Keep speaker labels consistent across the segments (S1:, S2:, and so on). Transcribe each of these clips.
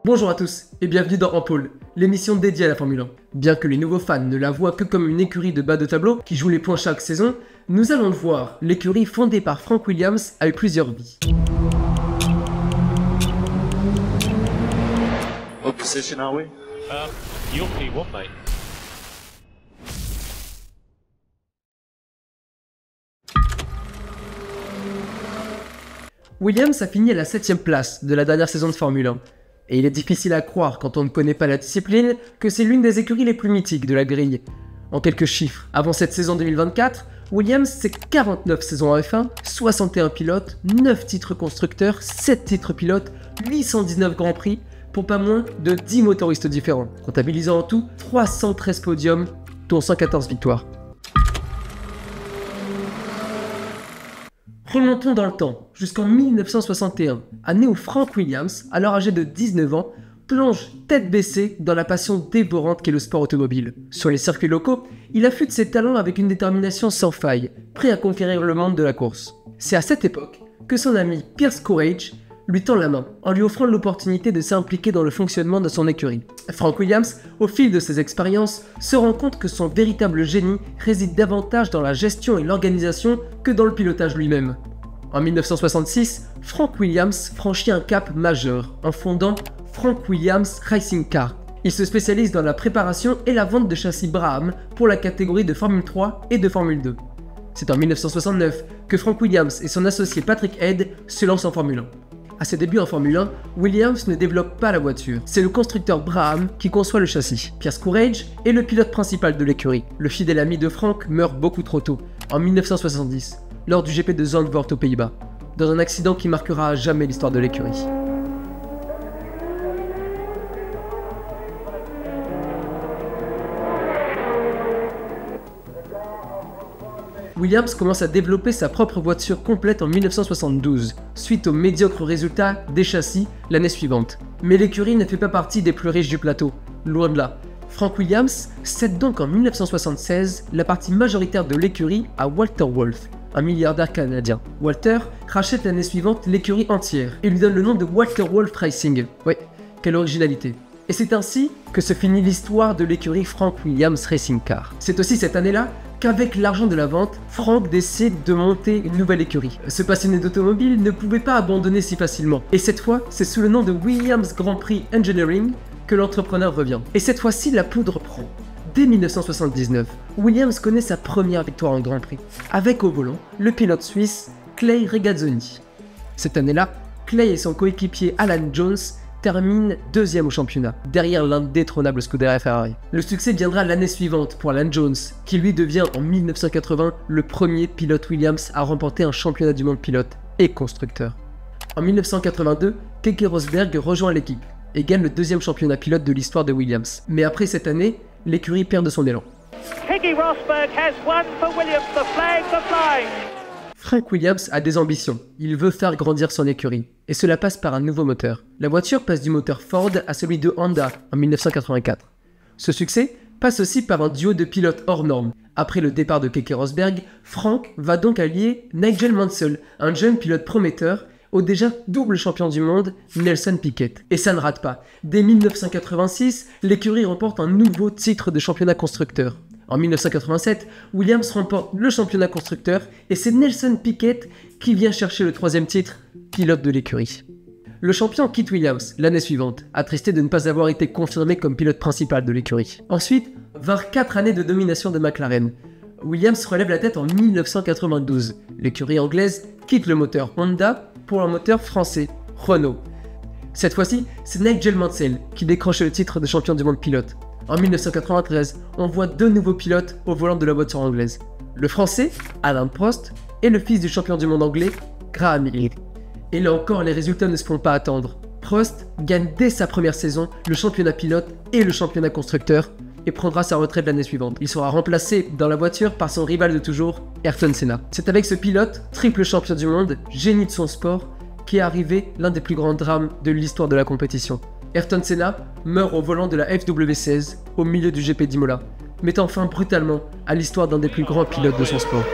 S1: Bonjour à tous et bienvenue dans En Pole, l'émission dédiée à la Formule 1. Bien que les nouveaux fans ne la voient que comme une écurie de bas de tableau qui joue les points chaque saison, nous allons le voir, l'écurie fondée par Frank Williams a eu plusieurs vies.
S2: What position are we?
S3: You're P1, mate.
S1: Williams a fini à la 7ème place de la dernière saison de Formule 1. Et il est difficile à croire quand on ne connaît pas la discipline que c'est l'une des écuries les plus mythiques de la grille. En quelques chiffres, avant cette saison 2024, Williams c'est 49 saisons en F1, 61 pilotes, 9 titres constructeurs, 7 titres pilotes, 819 grands prix, pour pas moins de 10 motoristes différents, comptabilisant en tout 313 podiums, dont 114 victoires. Remontons dans le temps, jusqu'en 1961, année où Frank Williams, alors âgé de 19 ans, plonge tête baissée dans la passion dévorante qu'est le sport automobile. Sur les circuits locaux, il affûte ses talents avec une détermination sans faille, prêt à conquérir le monde de la course. C'est à cette époque que son ami Pierce Courage lui tend la main en lui offrant l'opportunité de s'impliquer dans le fonctionnement de son écurie. Frank Williams, au fil de ses expériences, se rend compte que son véritable génie réside davantage dans la gestion et l'organisation que dans le pilotage lui-même. En 1966, Frank Williams franchit un cap majeur en fondant Frank Williams Racing Car. Il se spécialise dans la préparation et la vente de châssis Brabham pour la catégorie de Formule 3 et de Formule 2. C'est en 1969 que Frank Williams et son associé Patrick Head se lancent en Formule 1. À ses débuts en Formule 1, Williams ne développe pas la voiture. C'est le constructeur Brabham qui conçoit le châssis. Pierce Courage est le pilote principal de l'écurie. Le fidèle ami de Frank meurt beaucoup trop tôt, en 1970, lors du GP de Zandvoort aux Pays-Bas, dans un accident qui marquera à jamais l'histoire de l'écurie. Williams commence à développer sa propre voiture complète en 1972, suite aux médiocres résultats des châssis l'année suivante. Mais l'écurie ne fait pas partie des plus riches du plateau, loin de là. Frank Williams cède donc en 1976 la partie majoritaire de l'écurie à Walter Wolf, un milliardaire canadien. Walter rachète l'année suivante l'écurie entière et lui donne le nom de Walter Wolf Racing. Ouais, quelle originalité. Et c'est ainsi que se finit l'histoire de l'écurie Frank Williams Racing Car. C'est aussi cette année-là qu'avec l'argent de la vente, Frank décide de monter une nouvelle écurie. Ce passionné d'automobile ne pouvait pas abandonner si facilement. Et cette fois, c'est sous le nom de Williams Grand Prix Engineering que l'entrepreneur revient. Et cette fois-ci, la poudre prend. Dès 1979, Williams connaît sa première victoire en Grand Prix, avec au volant le pilote suisse Clay Regazzoni. Cette année-là, Clay et son coéquipier Alan Jones terminent deuxième au championnat, derrière l'indétrônable Scuderia Ferrari. Le succès viendra l'année suivante pour Alan Jones, qui lui devient en 1980 le premier pilote Williams à remporter un championnat du monde pilote et constructeur. En 1982, Keke Rosberg rejoint l'équipe et gagne le deuxième championnat pilote de l'histoire de Williams. Mais après cette année, l'écurie perd de son élan.
S3: Keke Rosberg has won for Williams, the flags are flying.
S1: Frank Williams a des ambitions, il veut faire grandir son écurie, et cela passe par un nouveau moteur. La voiture passe du moteur Ford à celui de Honda en 1984. Ce succès passe aussi par un duo de pilotes hors normes. Après le départ de Keke Rosberg, Frank va donc allier Nigel Mansell, un jeune pilote prometteur, au déjà double champion du monde Nelson Piquet. Et ça ne rate pas. Dès 1986, l'écurie remporte un nouveau titre de championnat constructeur. En 1987, Williams remporte le championnat constructeur et c'est Nelson Piquet qui vient chercher le troisième titre, pilote de l'écurie. Le champion quitte Williams l'année suivante, attristé de ne pas avoir été confirmé comme pilote principal de l'écurie. Ensuite, vinrent 4 années de domination de McLaren. Williams relève la tête en 1992. L'écurie anglaise quitte le moteur Honda pour un moteur français, Renault. Cette fois-ci, c'est Nigel Mansell qui décroche le titre de champion du monde pilote. En 1993, on voit deux nouveaux pilotes au volant de la voiture anglaise. Le français, Alain Prost, et le fils du champion du monde anglais, Graham Hill. Et là encore, les résultats ne se font pas attendre. Prost gagne dès sa première saison le championnat pilote et le championnat constructeur et prendra sa retraite l'année suivante. Il sera remplacé dans la voiture par son rival de toujours, Ayrton Senna. C'est avec ce pilote, triple champion du monde, génie de son sport, qu'est arrivé l'un des plus grands drames de l'histoire de la compétition. Ayrton Senna meurt au volant de la FW16 au milieu du GP d'Imola, mettant fin brutalement à l'histoire d'un des plus grands pilotes de son sport.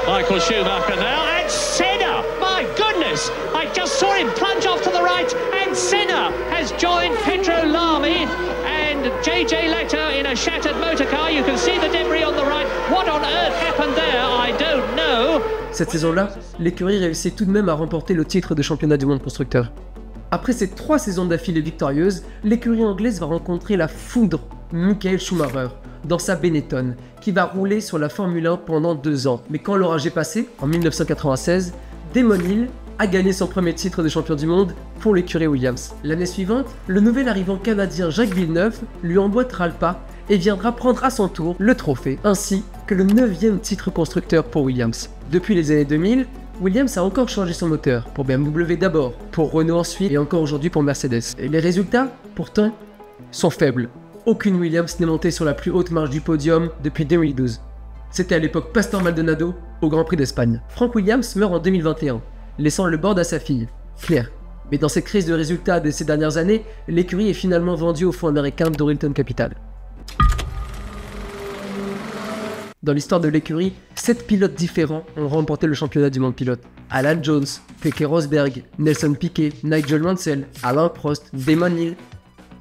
S3: Michael Schumacher now, and Senna! My goodness! I just saw him plunge off to the right, and Senna has joined Pedro Lamy and JJ Letter in a shattered motor car. You can see the debris on the right. What on earth happened there? I don't know.
S1: Cette saison-là, l'écurie réussit tout de même à remporter le titre de championnat du monde constructeur. Après ces 3 saisons d'affilée victorieuses, l'écurie anglaise va rencontrer la foudre Michael Schumacher dans sa Benetton, qui va rouler sur la Formule 1 pendant 2 ans. Mais quand l'orage est passé, en 1996, Damon Hill a gagné son premier titre de champion du monde pour l'écurie Williams. L'année suivante, le nouvel arrivant canadien Jacques Villeneuve lui emboîtera le pas et viendra prendre à son tour le trophée, ainsi que le 9e titre constructeur pour Williams. Depuis les années 2000, Williams a encore changé son moteur, pour BMW d'abord, pour Renault ensuite et encore aujourd'hui pour Mercedes. Et les résultats, pourtant, sont faibles. Aucune Williams n'est montée sur la plus haute marche du podium depuis 2012. C'était à l'époque Pastor Maldonado au Grand Prix d'Espagne. Frank Williams meurt en 2021, laissant le board à sa fille, Claire. Mais dans cette crise de résultats de ces dernières années, l'écurie est finalement vendue au fonds américain Dorilton Capital. Dans l'histoire de l'écurie, 7 pilotes différents ont remporté le championnat du monde pilote. Alan Jones, Keke Rosberg, Nelson Piquet, Nigel Mansell, Alain Prost, Damon Hill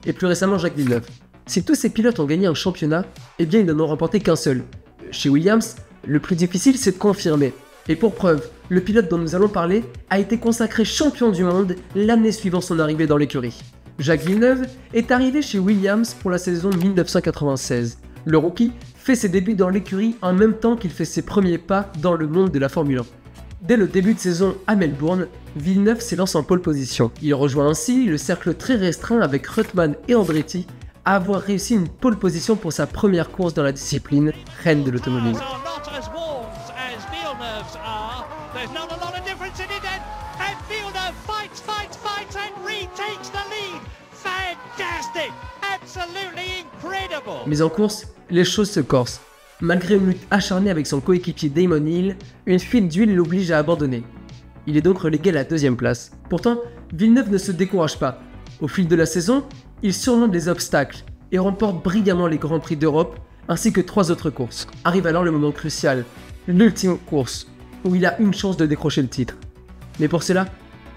S1: et plus récemment Jacques Villeneuve. Si tous ces pilotes ont gagné un championnat, eh bien ils n'en ont remporté qu'un seul. Chez Williams, le plus difficile c'est de confirmer. Et pour preuve, le pilote dont nous allons parler a été consacré champion du monde l'année suivant son arrivée dans l'écurie. Jacques Villeneuve est arrivé chez Williams pour la saison 1996. Le rookie fait ses débuts dans l'écurie en même temps qu'il fait ses premiers pas dans le monde de la Formule 1. Dès le début de saison à Melbourne, Villeneuve s'élance en pole position. Il rejoint ainsi le cercle très restreint avec Reutemann et Andretti à avoir réussi une pole position pour sa première course dans la discipline, reine de l'automobile. Mais en course, les choses se corsent. Malgré une lutte acharnée avec son coéquipier Damon Hill, une fuite d'huile l'oblige à abandonner. Il est donc relégué à la 2e place. Pourtant, Villeneuve ne se décourage pas. Au fil de la saison, il surmonte les obstacles et remporte brillamment les Grands Prix d'Europe ainsi que 3 autres courses. Arrive alors le moment crucial, l'ultime course, où il a une chance de décrocher le titre. Mais pour cela,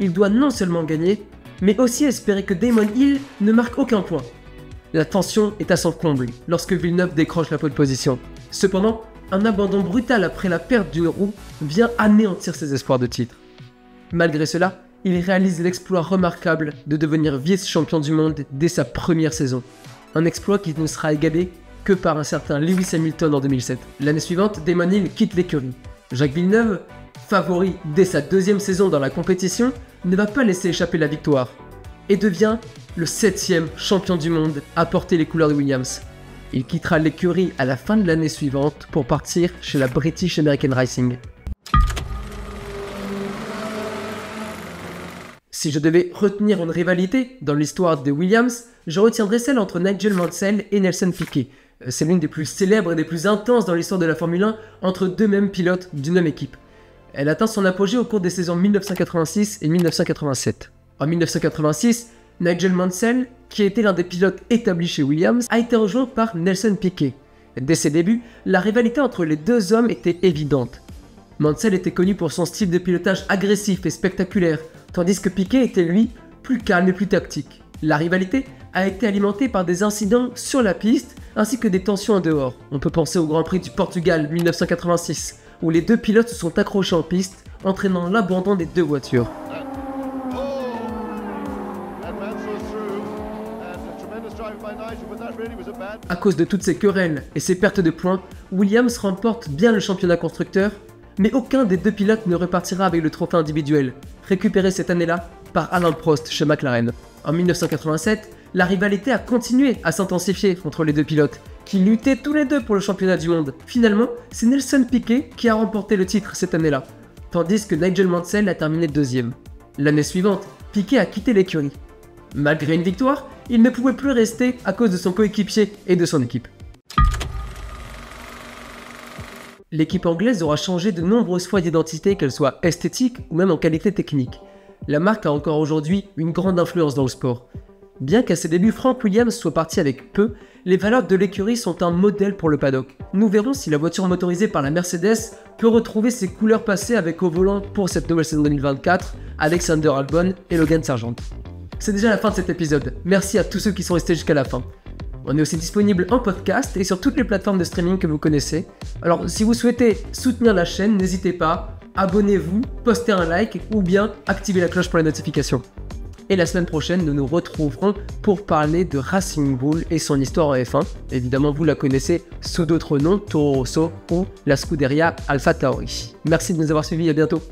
S1: il doit non seulement gagner, mais aussi espérer que Damon Hill ne marque aucun point. La tension est à son comble lorsque Villeneuve décroche la pole position. Cependant, un abandon brutal après la perte d'une roue vient anéantir ses espoirs de titre. Malgré cela, il réalise l'exploit remarquable de devenir vice-champion du monde dès sa première saison. Un exploit qui ne sera égalé que par un certain Lewis Hamilton en 2007. L'année suivante, Damon Hill quitte l'écurie. Jacques Villeneuve, favori dès sa 2e saison dans la compétition, ne va pas laisser échapper la victoire et devient le 7e champion du monde à porter les couleurs de Williams. Il quittera l'écurie à la fin de l'année suivante pour partir chez la British American Racing. Si je devais retenir une rivalité dans l'histoire de Williams, je retiendrai celle entre Nigel Mansell et Nelson Piquet. C'est l'une des plus célèbres et des plus intenses dans l'histoire de la Formule 1 entre 2 mêmes pilotes d'une même équipe. Elle atteint son apogée au cours des saisons 1986 et 1987. En 1986, Nigel Mansell, qui était l'un des pilotes établis chez Williams, a été rejoint par Nelson Piquet. Dès ses débuts, la rivalité entre les 2 hommes était évidente. Mansell était connu pour son style de pilotage agressif et spectaculaire, tandis que Piquet était lui, plus calme et plus tactique. La rivalité a été alimentée par des incidents sur la piste, ainsi que des tensions en dehors. On peut penser au Grand Prix du Portugal 1986, où les 2 pilotes se sont accrochés en piste, entraînant l'abandon des 2 voitures. À cause de toutes ces querelles et ces pertes de points, Williams remporte bien le championnat constructeur, mais aucun des 2 pilotes ne repartira avec le trophée individuel, récupéré cette année-là par Alain Prost chez McLaren. En 1987, la rivalité a continué à s'intensifier entre les 2 pilotes, qui luttaient tous les 2 pour le championnat du monde. Finalement, c'est Nelson Piquet qui a remporté le titre cette année-là, tandis que Nigel Mansell a terminé 2e. L'année suivante, Piquet a quitté l'écurie. Malgré une victoire, il ne pouvait plus rester à cause de son coéquipier et de son équipe. L'équipe anglaise aura changé de nombreuses fois d'identité, qu'elle soit esthétique ou même en qualité technique. La marque a encore aujourd'hui une grande influence dans le sport. Bien qu'à ses débuts Frank Williams soit parti avec peu, les valeurs de l'écurie sont un modèle pour le paddock. Nous verrons si la voiture motorisée par la Mercedes peut retrouver ses couleurs passées avec au volant pour cette nouvelle saison 2024, Alexander Albon et Logan Sargent. C'est déjà la fin de cet épisode, merci à tous ceux qui sont restés jusqu'à la fin. On est aussi disponible en podcast et sur toutes les plateformes de streaming que vous connaissez. Alors si vous souhaitez soutenir la chaîne, n'hésitez pas, abonnez-vous, postez un like ou bien activez la cloche pour les notifications. Et la semaine prochaine, nous nous retrouverons pour parler de Racing Bull et son histoire en F1. Évidemment, vous la connaissez sous d'autres noms, Toro Rosso ou la Scuderia AlphaTauri. Merci de nous avoir suivis, à bientôt.